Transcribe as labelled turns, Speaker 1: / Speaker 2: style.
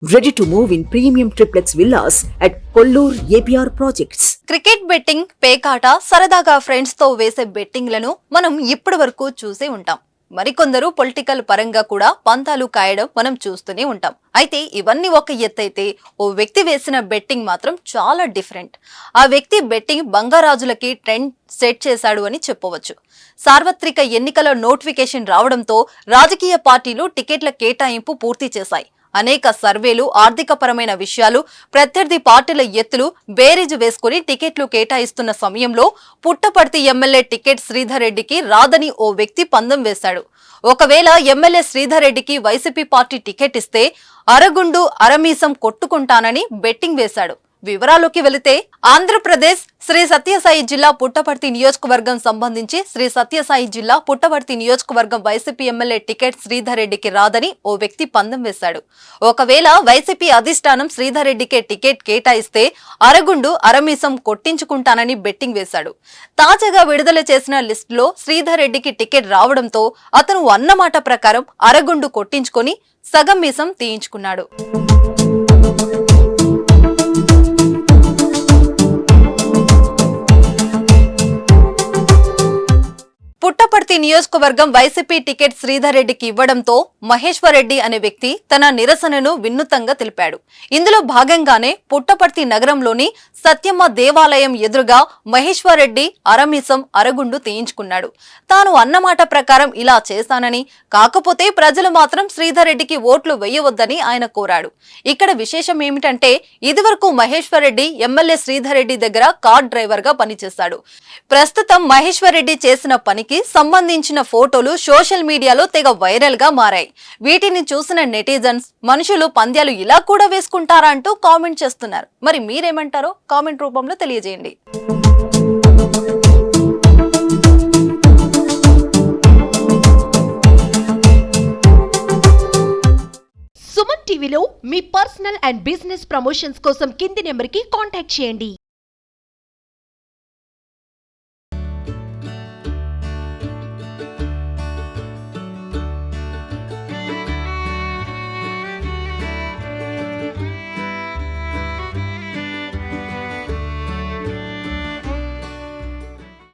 Speaker 1: Ready to move in premium triplex villas at Kollur APR Projects.
Speaker 2: Cricket betting, పేకాట, సరదాగా friends తో వేసే బెట్టింగ్లను మనం ఇప్పటి వరకు చూసే ఉంటాం. మరికొందరు పొలిటికల్ పరంగా కూడా పంతాలు కాయడం మనం చూస్తూనే ఉంటాం. అయితే ఇవన్నీ ఒక ఎత్తైతే ఓ వ్యక్తి వేసిన బెట్టింగ్ మాత్రం చాలా డిఫరెంట్. ఆ వ్యక్తి బెట్టింగ్ బంగారాజులకి ట్రెండ్ సెట్ చేశాడు అని చెప్పవచ్చు. సార్వత్రిక ఎన్నికల నోటిఫికేషన్ రావడంతో రాజకీయ పార్టీలు టికెట్ల కేటాయింపు పూర్తి చేశాయి. అనేక సర్వేలు, ఆర్థిక పరమైన విషయాలు, ప్రత్యర్థి పార్టీల ఎత్తులు బేరీజు వేసుకుని టికెట్లు కేటాయిస్తున్న సమయంలో పుట్టపర్తి ఎమ్మెల్యే టికెట్ శ్రీధర్ రెడ్డికి రాదని ఓ వ్యక్తి పందెం వేశాడు. ఒకవేళ ఎమ్మెల్యే శ్రీధర్ రెడ్డికి వైసీపీ పార్టీ టికెట్ ఇస్తే అరగుండు అరమీసం కొట్టుకుంటానని బెట్టింగ్ వేశాడు. వివరాల్లోకి వెళితే ఆంధ్రప్రదేశ్ శ్రీ సత్యసాయి జిల్లా పుట్టపర్తి నియోజకవర్గం సంబంధించి శ్రీ సత్యసాయి జిల్లా పుట్టపర్తి నియోజకవర్గం వైసీపీ ఎమ్మెల్యే టికెట్ శ్రీధర్ రెడ్డికి రాదని ఓ వ్యక్తి పందెం వేశాడు. ఒకవేళ వైసీపీ అధిష్టానం శ్రీధర్ రెడ్డికే టికెట్ కేటాయిస్తే అరగుండు అరమీసం కొట్టించుకుంటానని బెట్టింగ్ వేశాడు. తాజాగా విడుదల చేసిన లిస్టులో శ్రీధర్ రెడ్డికి టికెట్ రావడంతో అతను అన్నమాట ప్రకారం అరగుండు కొట్టించుకొని సగం మీసం తీయించుకున్నాడు. పుట్టపర్తి నియోజకవర్గం వైసీపీ టికెట్ శ్రీధర్ రెడ్డికి ఇవ్వడంతో మహేశ్వర్ రెడ్డి అనే వ్యక్తి తన నిరసనను వినూత్నంగా తెలిపాడు. ఇందులో భాగంగానే పుట్టపర్తి నగరంలోని సత్యమ్మ దేవాలయం ఎదురుగా మహేశ్వర్ రెడ్డి అరమీసం అరగుండు తీయించుకున్నాడు. తాను అన్నమాట ప్రకారం ఇలా చేశానని, కాకపోతే ప్రజలు మాత్రం శ్రీధర్ రెడ్డికి ఓట్లు వేయవద్దని ఆయన కోరాడు. ఇక్కడ విశేషం ఏమిటంటే ఇదివరకు మహేశ్వర్ రెడ్డి ఎమ్మెల్యే శ్రీధర్ రెడ్డి దగ్గర కార్ డ్రైవర్ గా పనిచేశాడు. ప్రస్తుతం మహేశ్వర్ రెడ్డి చేసిన పనికి సంబంధించిన ఫోటోలు సోషల్ మీడియాలో తెగ వైరల్ గా మారాయి. వీటిని చూసిన నెటిజన్స్ మనుషులు పంద్యాలు ఇలా కూడా వేసుకుంటారా అంటూ కామెంట్ చేస్తున్నారు. మరి మీరేమంటారో కామెంట్ రూపంలో తెలియజేయండి.
Speaker 3: సుమన్ టీవీలో మీ పర్సనల్ అండ్ బిజినెస్ ప్రమోషన్స్ కోసం కింది నెంబర్కి కాంటాక్ట్ చేయండి.